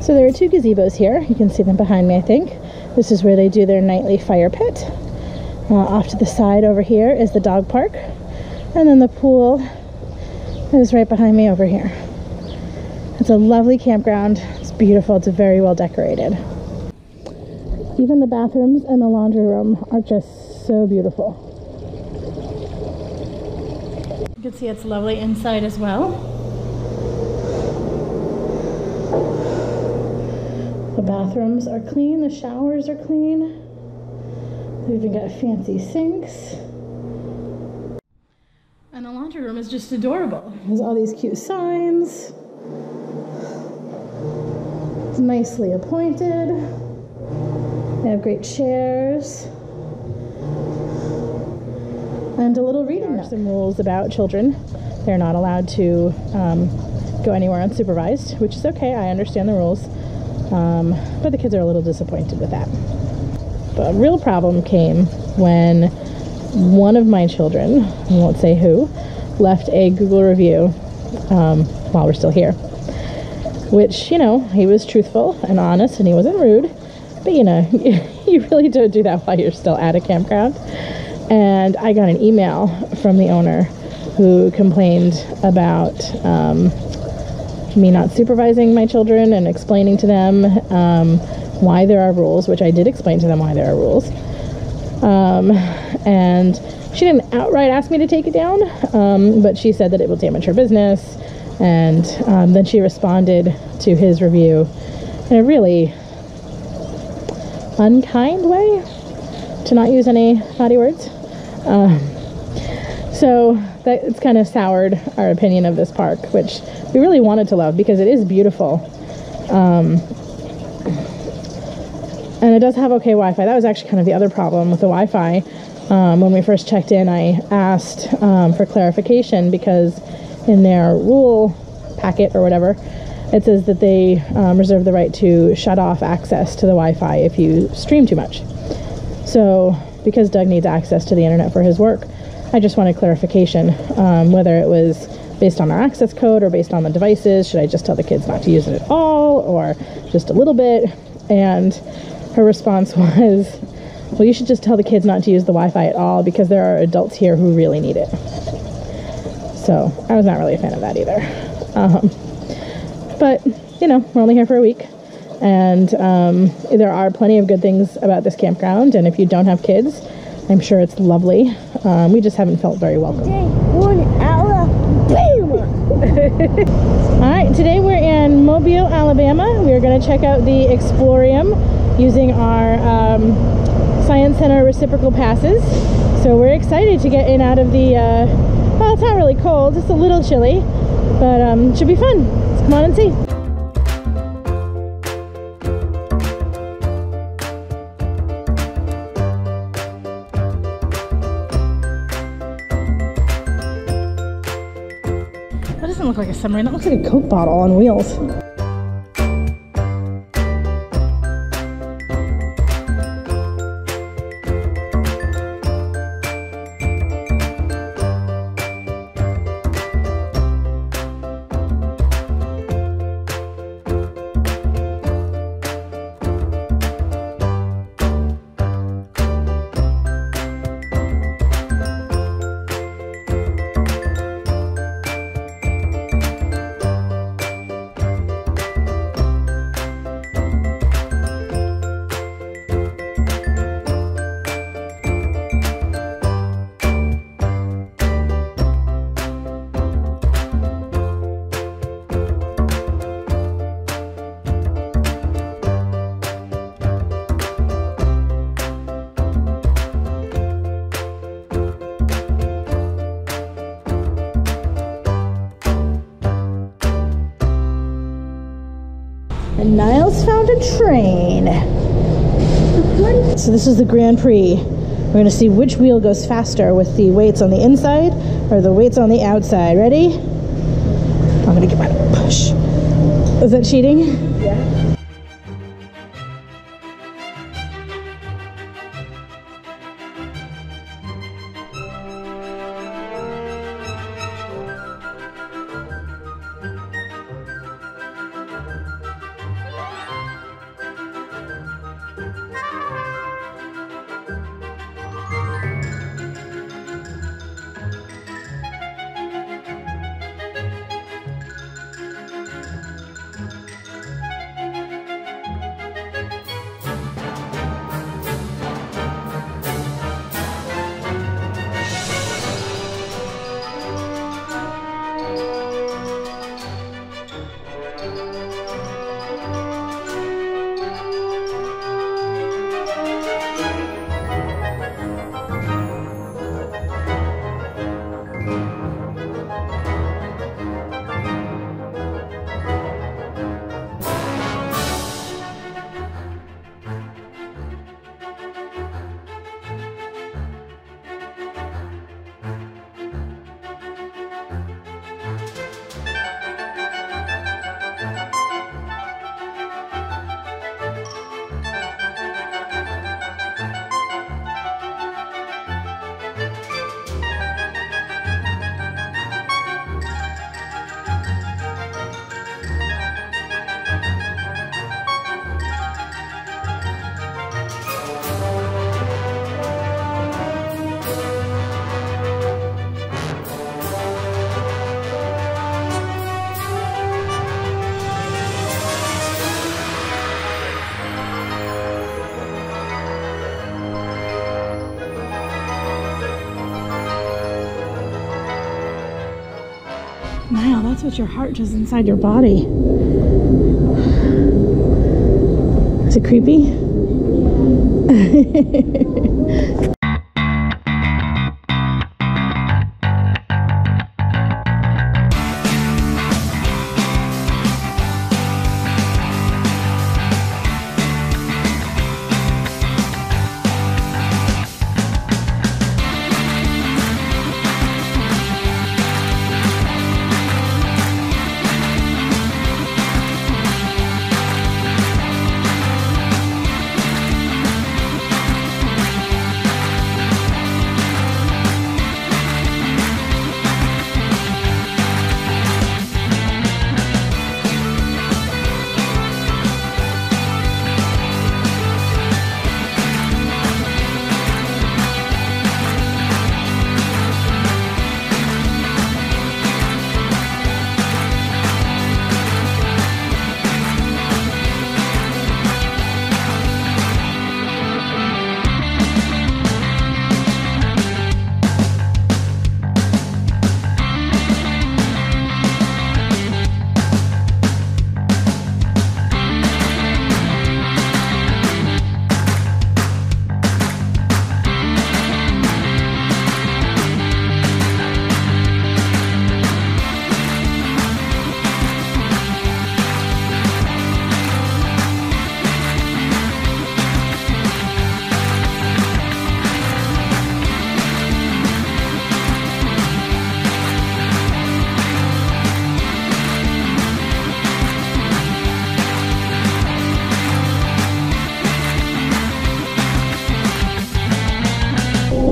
So there are two gazebos here. You can see them behind me, I think. This is where they do their nightly fire pit. Off to the side over here is the dog park. And then the pool is right behind me over here. It's a lovely campground. It's beautiful. It's very well decorated. Even the bathrooms and the laundry room are just so beautiful. You can see it's lovely inside as well. The bathrooms are clean, the showers are clean. They've even got fancy sinks. And the laundry room is just adorable. There's all these cute signs. It's nicely appointed. They have great chairs. And a little reading nook. Some rules about children. They're not allowed to go anywhere unsupervised, which is okay. I understand the rules. But the kids are a little disappointed with that. The real problem came when one of my children, I won't say who, left a Google review while we're still here. Which, you know, he was truthful and honest and he wasn't rude. But, you know, you really don't do that while you're still at a campground. And I got an email from the owner who complained about me not supervising my children and explaining to them why there are rules, which I did explain to them why there are rules. And she didn't outright ask me to take it down, but she said that it will damage her business. And then she responded to his review in a really unkind way, to not use any naughty words. So that it's kind of soured our opinion of this park, which we really wanted to love because it is beautiful. And it does have okay Wi-Fi. That was actually kind of the other problem with the Wi-Fi. When we first checked in, I asked for clarification because in their rule packet or whatever, it says that they reserve the right to shut off access to the Wi-Fi if you stream too much. So because Doug needs access to the internet for his work, I just wanted clarification, whether it was based on our access code or based on the devices. Should I just tell the kids not to use it at all or just a little bit? And her response was, well, you should just tell the kids not to use the Wi-Fi at all because there are adults here who really need it. So I was not really a fan of that either. But, you know, we're only here for a week. And there are plenty of good things about this campground. And if you don't have kids, I'm sure it's lovely. We just haven't felt very welcome. Alright, today we're in Mobile, Alabama. We are going to check out the Exploreum using our Science Center reciprocal passes. So we're excited to get in out of the, well, it's not really cold, it's a little chilly, but it should be fun. Let's come on and see. That doesn't look like a submarine, that looks like a Coke bottle on wheels. And Niles found a train. So this is the Grand Prix. We're going to see which wheel goes faster with the weights on the inside or the weights on the outside. Ready? I'm going to give it a push. Is that cheating? Yeah. Wow, that's what your heart does inside your body. Is it creepy?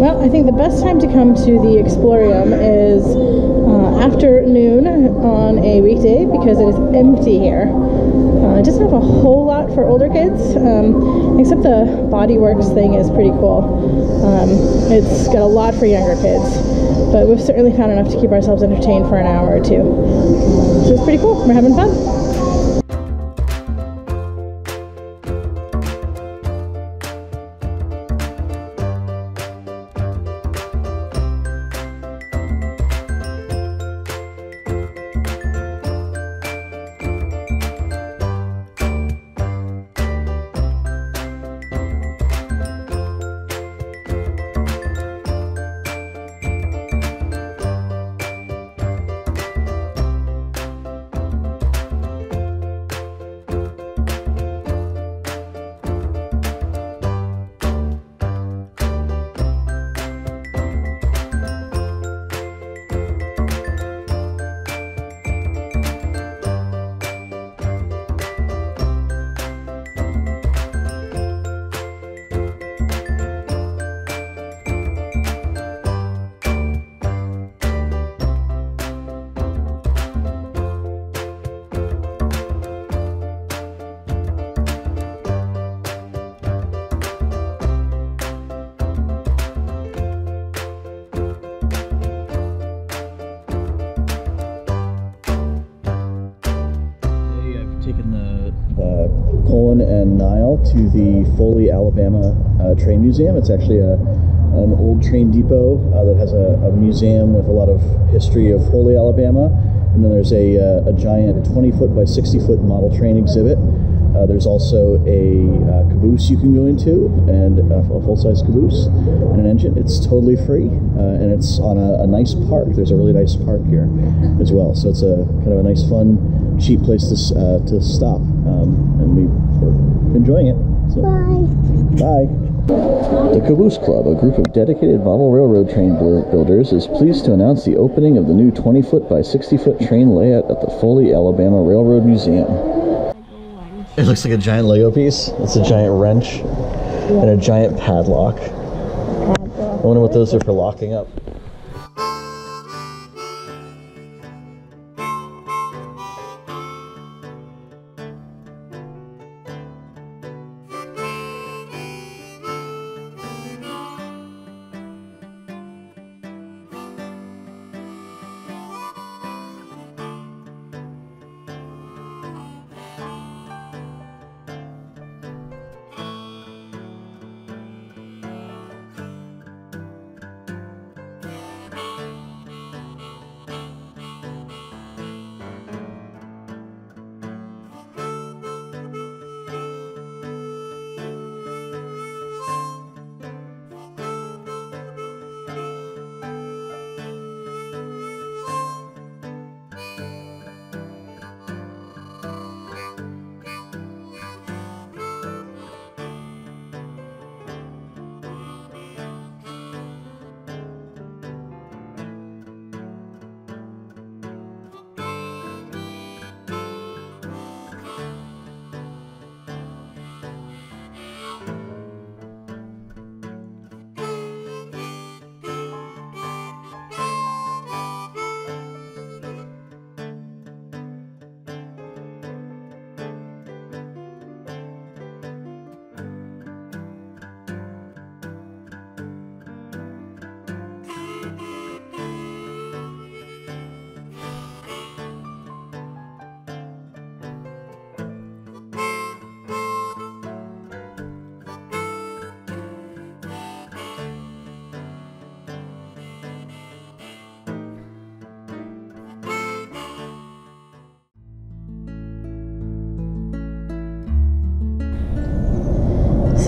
Well, I think the best time to come to the Exploreum is afternoon on a weekday because it is empty here. It doesn't have a whole lot for older kids, except the Bodyworks thing is pretty cool. It's got a lot for younger kids, but we've certainly found enough to keep ourselves entertained for an hour or two. So it's pretty cool. We're having fun. Colin and Niall to the Foley, Alabama train museum. It's actually an old train depot that has a museum with a lot of history of Foley, Alabama. And then there's a giant 20-foot by 60-foot model train exhibit. There's also a caboose you can go into, and a full-size caboose and an engine. It's totally free, and it's on a nice park. There's a really nice park here as well. So it's a kind of a nice, fun, cheap place to stop, and we're enjoying it. So, bye. The Caboose Club, a group of dedicated model railroad train builders, is pleased to announce the opening of the new 20-foot by 60-foot train layout at the Foley, Alabama Railroad Museum. It looks like a giant Lego piece. It's a giant wrench and a giant padlock. I wonder what those are for locking up.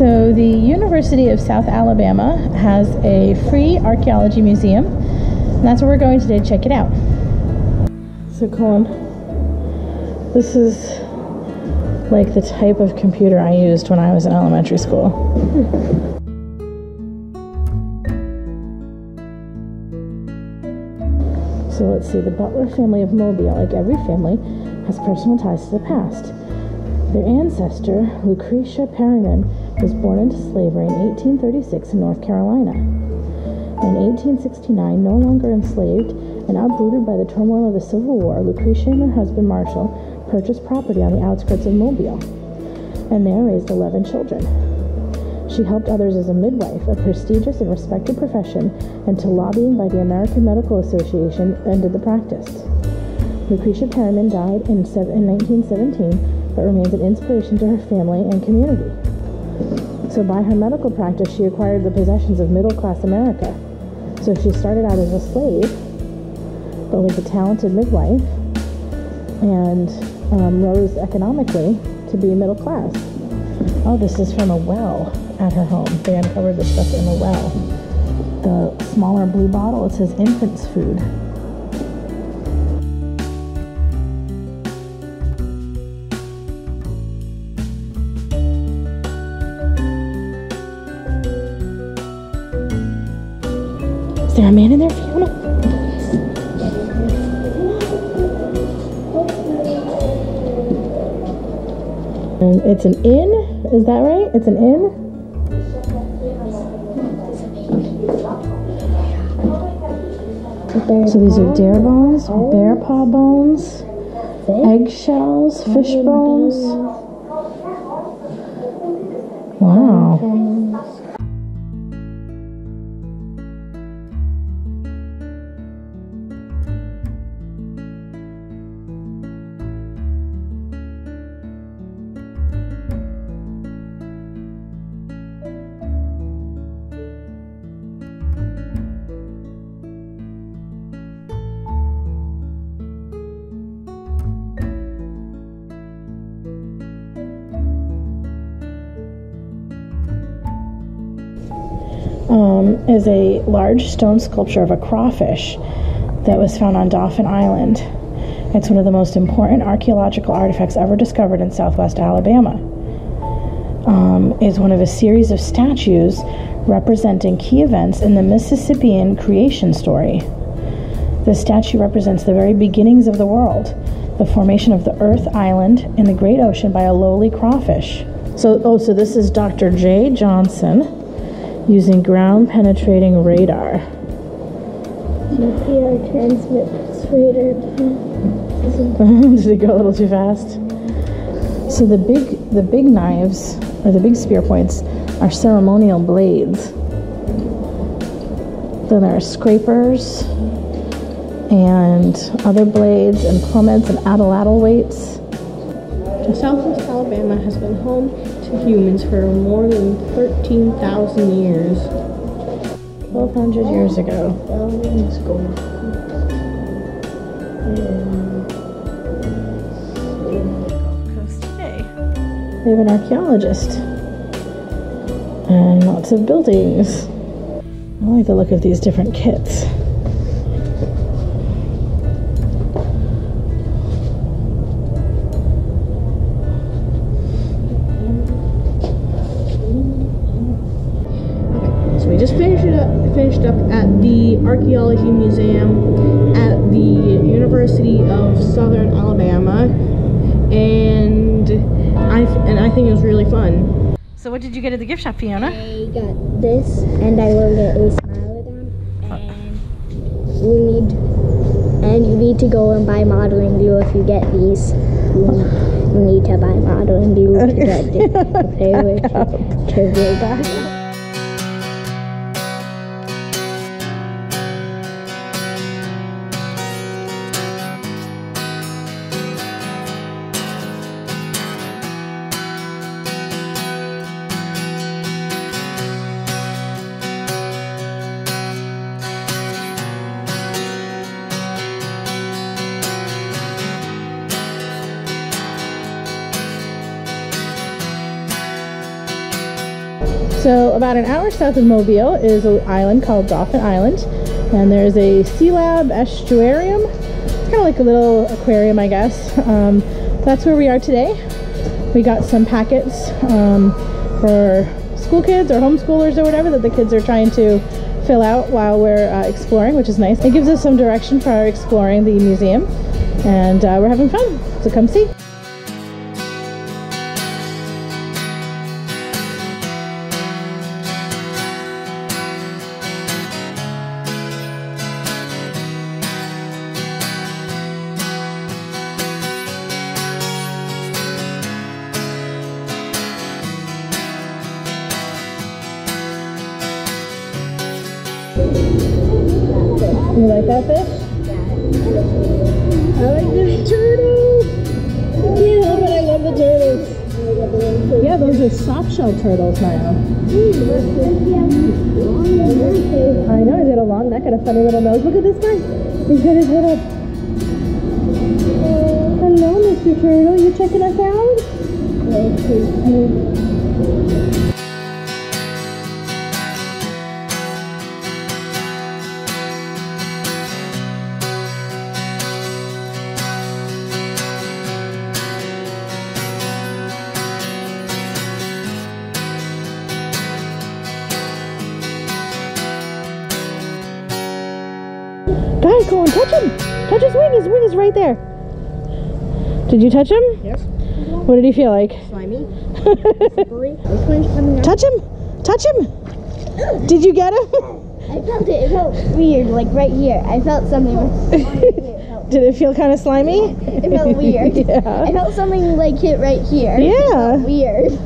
So the University of South Alabama has a free archaeology museum, and that's where we're going today to check it out. So Colin, this is like the type of computer I used when I was in elementary school. So let's see, the Butler family of Mobile, like every family, has personal ties to the past. Their ancestor, Lucretia Perryman, was born into slavery in 1836 in North Carolina. In 1869, no longer enslaved and uprooted by the turmoil of the Civil War, Lucretia and her husband Marshall purchased property on the outskirts of Mobile, and there raised 11 children. She helped others as a midwife, a prestigious and respected profession, until lobbying by the American Medical Association ended the practice. Lucretia Perryman died in 1917, but remains an inspiration to her family and community. So by her medical practice, she acquired the possessions of middle-class America. So she started out as a slave, but was a talented midwife, and rose economically to be middle class. Oh, this is from a well at her home. They uncovered this stuff in the well. The smaller blue bottle, it says infant's food. Is there a man in there, Fiona? And it's an inn? Is that right? It's an inn? So these are deer bones, bear paw bones, eggshells, fish bones. Wow. Is a large stone sculpture of a crawfish that was found on Dauphin Island. It's one of the most important archaeological artifacts ever discovered in southwest Alabama. Is one of a series of statues representing key events in the Mississippian creation story. The statue represents the very beginnings of the world, the formation of the Earth Island in the great ocean by a lowly crawfish. So this is Dr. J. Johnson, using ground-penetrating radar. GPS transmits radar. Did it go a little too fast? So the big knives, or the big spear points, are ceremonial blades. Then there are scrapers and other blades and plummets and atlatl weights. Southwest Alabama has been home to humans for more than 13,000 years. 1,200 years ago. Coast today. They have an archaeologist and lots of buildings. I like the look of these different kits. We just finished up at the Archaeology Museum at the University of Southern Alabama, and I think it was really fun. So what did you get at the gift shop, Fiona? I got this, and I will get a Smilodon, and you need to go and buy modeling glue if you get these. You need to buy modeling glue to get to play with to build on. So about an hour south of Mobile is an island called Dauphin Island, and there's a sea lab Exploreum. It's kind of like a little aquarium, I guess. That's where we are today. We got some packets for school kids or homeschoolers or whatever that the kids are trying to fill out while we're exploring, which is nice. It gives us some direction for our exploring the museum, and we're having fun, so come see. You like that fish? I like this turtle! Yeah, but I love the turtles. Yeah, those are soft shell turtles now. I know, he's got a long neck and a funny little nose. Look at this guy. He's got his head up. Hello, Mr. Turtle. You checking us out? Guys, go and touch him! Touch his wing! His wing is right there! Did you touch him? Yes. What did he feel like? Slimy. Touch him! Touch him! Did you get him? I felt it. It felt weird, like right here. I felt something. Did it feel kind of slimy? It felt weird. Yeah. I felt something like hit right here. Yeah. It felt weird.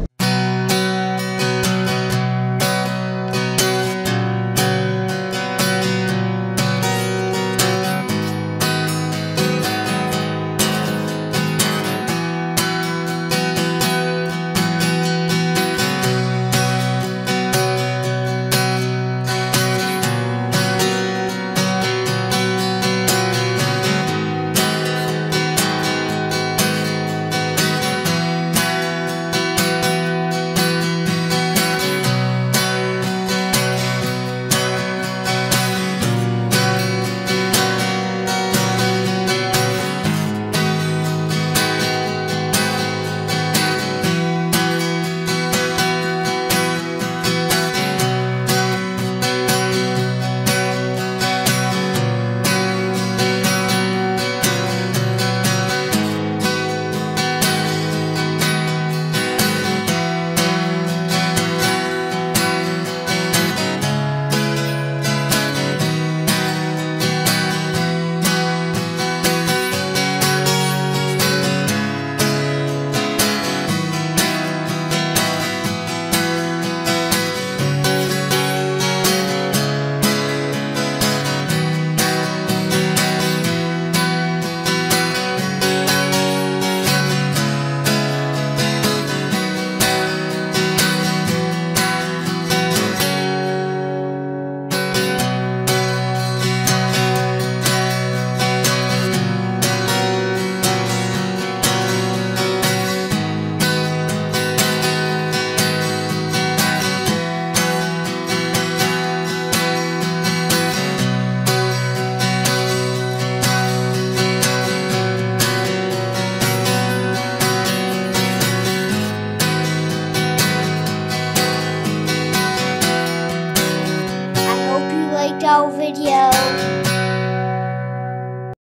Our video.